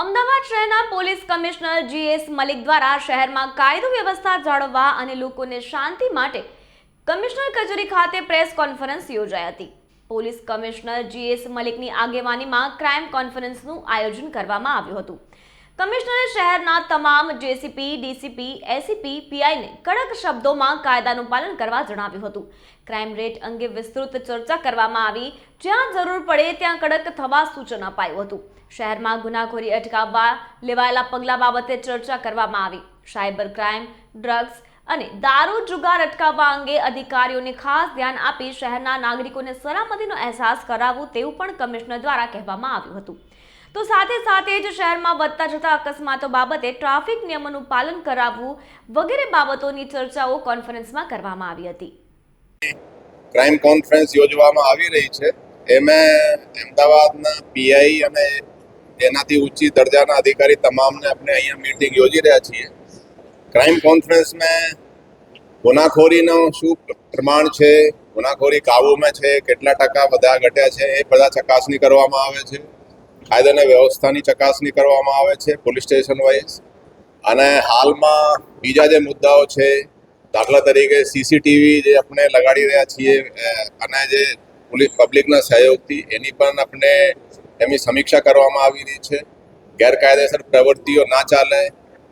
અમદાવાદ શહેરના police commissioner GS Malik દ્વારા શહેરમાં કાયદો વ્યવસ્થા જાળવવા અને લોકોને શાંતિ માટે કમિશનર કચેરી ખાતે પ્રેસ કોન્ફરન્સ યોજાઈ હતી. પોલીસ કમિશનર GS મલિકની આગેવાનીમાં ક્રાઇમ કોન્ફરન્સનું આયોજન કરવામાં આવ્યું હતું. કમિશનરે શહેરના તમામ JCP, DCP, SCP, PIને કડક શબ્દોમાં કાયદાનું પાલન કરવા જણાવ્યું હતું. ક્રાઇમ રેટ અંગે વિસ્તૃત ચર્ચા કરવામાં આવી. જ્યાં જરૂર પડે ત્યાં કડક થવા સૂચન અપાયું હતું. શહેરમાં ગુનાખોરી અટકાવવા લેવાયેલા પગલાં બાબતે ચર્ચા કરવામાં આવી. સાયબર ક્રાઇમ, ડ્રગ્સ અને દારૂ જુગાર અટકાવવા અંગે અધિકારીઓને ખાસ ધ્યાન આપી શહેરના નાગરિકોને સલામતીનો અહેસાસ કરાવવું તેવું પણ કમિશનર દ્વારા કહેવામાં આવ્યું હતું. તો સાથે જ શહેરમાં વધતા જતા અકસ્માતો બાબતે ટ્રાફિક નિયમોનું પાલન કરાવવું વગેરે બાબતોની ચર્ચાઓ કોન્ફરન્સમાં કરવામાં આવી હતી. ક્રાઇમ કોન્ફરન્સ યોજવામાં આવી રહી છે. એમાં અમદાવાદના PI અને એનાથી ઊંચી દરજાના અધિકારી તમામને આપણે અહીંયા મીટિંગ યોજી રહ્યા છીએ. ક્રાઇમ કોન્ફરન્સમાં ગુનાખોરીનો શું પ્રમાણ છે, ગુનાખોરી કાબૂમાં છે, કેટલા ટકા વધ્યા ઘટ્યા છે, એ બધા ચકાસણી કરવામાં આવે છે. કાયદાની વ્યવસ્થાની ચકાસણી કરવામાં આવે છે પોલીસ સ્ટેશન વાઇઝ. અને હાલમાં બીજા જે મુદ્દાઓ છે, દાખલા તરીકે CCTV જે આપણે લગાડી રહ્યા છીએ અને જે પબ્લિકના સહયોગથી એની પણ આપણે એમની સમીક્ષા કરવામાં આવી રહી છે. ગેરકાયદેસર પ્રવૃત્તિઓ ના ચાલે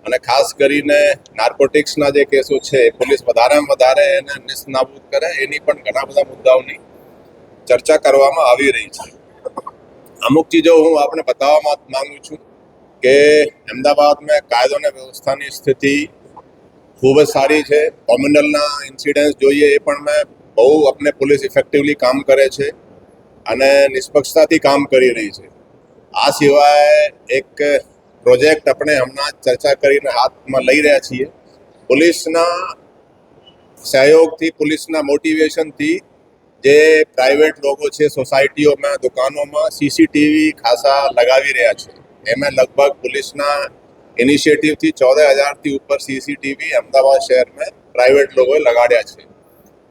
અને ખાસ કરીને નાર્કોટિક્સના જે કેસો છે પોલીસ વધારેમાં વધારે એને નિસ્તનાબૂદ કરે, એની પણ ઘણા બધા મુદ્દાઓની ચર્ચા કરવામાં આવી રહી છે. અમુક ચીજો હું આપને બતાવવા માંગુ છું કે અમદાવાદમાં કાયદો અને વ્યવસ્થાની સ્થિતિ ખૂબ જ સારી છે. કોમ્યુનલના ઇન્સિડન્ટ્સ જોઈએ એ પણ મેં બહુ આપણે પોલીસ ઇફેક્ટિવલી કામ કરે છે અને નિષ્પક્ષતાથી કામ કરી રહી છે. આ સિવાય એક પ્રોજેક્ટ આપણે હમણાં ચર્ચા કરીને હાથમાં લઈ રહ્યા છીએ. પોલીસના સહયોગથી, પોલીસના મોટિવેશનથી જે પ્રાઇવેટ લોકો છે સોસાયટીઓમાં, દુકાનોમાં CCTV ખાસા લગાવી રહ્યા છે. એમાં લગભગ પોલીસના ઇનિશિયેટિવથી 14,000થી ઉપર CCTV અમદાવાદ શહેરમાં પ્રાઇવેટ લોકોએ લગાડ્યા છે.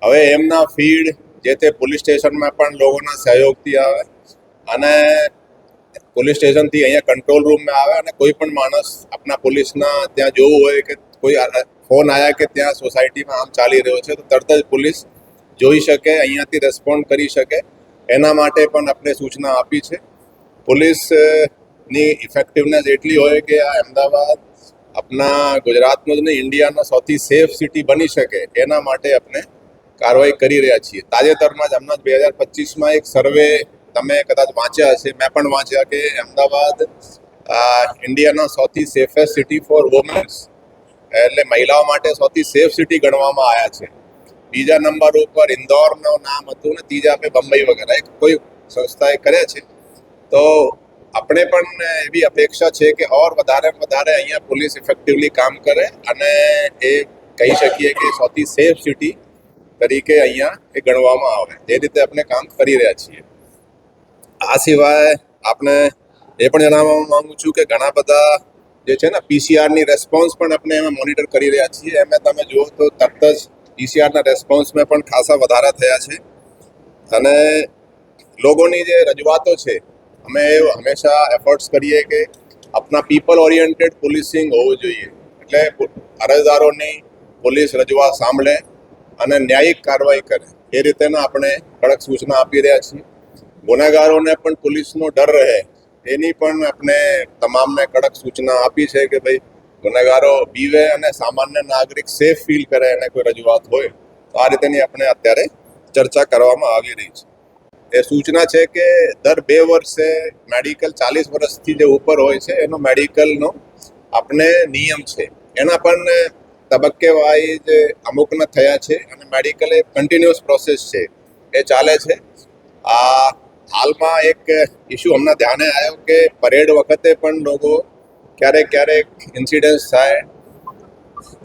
હવે એમના ફીડ જે તે પોલીસ સ્ટેશનમાં પણ લોકોના સહયોગથી આવે અને પોલીસ સ્ટેશનથી અહીંયા કંટ્રોલ રૂમમાં આવે અને કોઈ પણ માણસ આપણા પોલીસના ત્યાં જોવું હોય કે કોઈ ફોન આવ્યા કે ત્યાં સોસાયટીમાં આમ ચાલી રહ્યો છે તો તરત જ પોલીસ જોઈ શકે, અહીંયાથી રેસ્પોન્ડ કરી શકે. એના માટે પણ આપણે સૂચના આપી છે. પોલીસની ઇફેક્ટિવનેસ એટલી હોય કે આ અમદાવાદ આપણા ગુજરાતનો જ નહીં, ઇન્ડિયાનો સૌથી સેફ સિટી બની શકે એના માટે આપણે કાર્યવાહી કરી રહ્યા છીએ. તાજેતરમાં જ હમણાં 2025માં એક સર્વે તમે કદાચ વાંચ્યા હશે, મેં પણ વાંચ્યા કે અમદાવાદ ઇન્ડિયાનો સૌથી સેફેસ્ટ સિટી ફોર વુમન્સ એટલે મહિલાઓ માટે સૌથી સેફ સિટી ગણવામાં આવ્યા છે. બીજા નંબર ઉપર ઇન્દોરનું નામ હતું ને ત્રીજા પે બંબઈ વગેરે કોઈ સંસ્થાએ કર્યા છે. તો આપણે પણ એવી અપેક્ષા છે કે ઓર વધારે અહીંયા પોલીસ ઇફેક્ટિવલી કામ કરે અને એ કહી શકીએ કે સૌથી સેફ સિટી તરીકે અહીંયા એ ગણવામાં આવે. એ રીતે આપણે કામ કરી રહ્યા છીએ. આ સિવાય આપણે એ પણ જણાવવા માંગુ છું કે ઘણા બધા જે છે ને PCRની રેસ્પોન્સ પણ આપણે એમાં મોનિટર કરી રહ્યા છીએ. એમાં તમે જુઓ તો તરત જ PCRના રેસ્પોન્સમાં પણ ખાસા વધારા થયા છે. અને લોકોની જે રજૂઆતો છે અમે હંમેશા એફર્ટ્સ કરીએ કે આપણા પીપલ ઓરિએન્ટેડ પોલીસિંગ હોવું જોઈએ. એટલે અરજદારોની પોલીસ રજૂઆત સાંભળે અને ન્યાયિક કાર્યવાહી કરે એ રીતેના આપણે કડક સૂચના આપી રહ્યા છીએ. ગુનેગારોને પણ પોલીસનો ડર રહે એની પણ આપણે તમામને કડક સૂચના આપી છે કે ભાઈ ગુનેગારો બીવે અને સામાન્ય નાગરિક સેફ ફીલ કરે અને કોઈ રજૂઆત હોય તો આ રીતેની આપણે અત્યારે ચર્ચા કરવામાં આવી રહી છે. એ સૂચના છે કે દર 2 વર્ષે મેડિકલ 40 વર્ષથી જે ઉપર હોય છે એનો મેડિકલનો આપણે નિયમ છે. એના પણ તબક્કે વાઇઝ અમુકના થયા છે અને મેડિકલ એ કન્ટિન્યુઅસ પ્રોસેસ છે, એ ચાલે છે. આ હાલમાં એક ઇસ્યુ હમણાં ધ્યાને આવ્યો કે પરેડ વખતે પણ લોકો ક્યારેક ઇન્સિડન્ટ્સ થાય.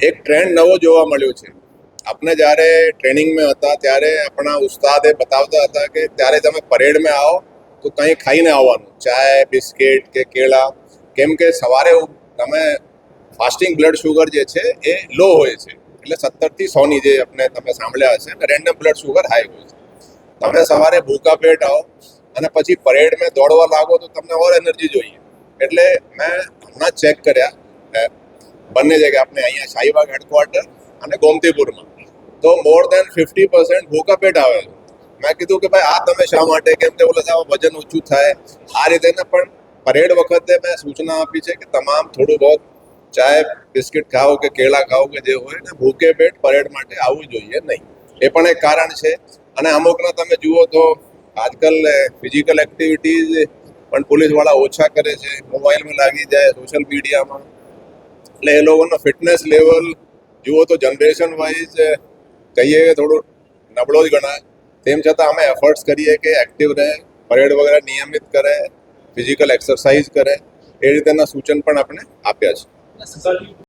એક ટ્રેન્ડ નવો જોવા મળ્યો છે. આપણે જ્યારે ટ્રેનિંગમાં હતા ત્યારે આપણા ઉસ્તાદે બતાવતા હતા કે ત્યારે તમે પરેડમાં આવો તો કંઈ ખાઈને આવવાનું, ચાય, બિસ્કિટ કે કેળા. કેમ કે સવારે તમે ફાસ્ટિંગ બ્લડ શુગર જે છે એ લો હોય છે, એટલે 70થી 100ની જે તમે સાંભળ્યા હશે અને રેન્ડમ બ્લડ શુગર હાઈ હોય છે. તમે સવારે ભૂખા પેટ આવો અને પછી પરેડમાં દોડવા લાગો તો તમને ઓર એનર્જી જોઈએ. એટલે મેં હમણાં ચેક કર્યા બંને જગ્યાએ આપણે અહીંયા શાહીબાગ હેડક્વાર્ટર અને ગોમતીપુરમાં તો મોર દેન 50% ભૂકા પેટ આવે છે. મેં કીધું કે ભાઈ આ તમે શા માટે, કેમ કે બોલે સાહેબ વજન ઓછું થાય આ રીતે ને. પણ પરેડ વખતે મેં સૂચના આપી છે કે તમામ થોડું બહુ ચાય બિસ્કિટ ખાઓ કે કેળા ખાઓ કે જે હોય ને ભૂકે પેટ પરેડ માટે આવવું જોઈએ નહીં. એ પણ એક કારણ છે. અને અમુકના તમે જુઓ તો આજકાલ ફિઝિકલ એક્ટિવિટીઝ પણ પોલીસવાળા ઓછા કરે છે, મોબાઈલમાં લાગી જાય, સોશિયલ મીડિયામાં. એટલે એ લોકોનો ફિટનેસ લેવલ જુઓ તો જનરેશન વાઇઝ કહીએ કે થોડું નબળો જ ગણાય. તેમ છતાં અમે એફર્ટ્સ કરીએ કે એક્ટિવ રહે, પરેડ વગેરે નિયમિત કરે, ફિઝિકલ એક્સરસાઇઝ કરે, એ રીતેના સૂચન પણ આપણે આપ્યા છે.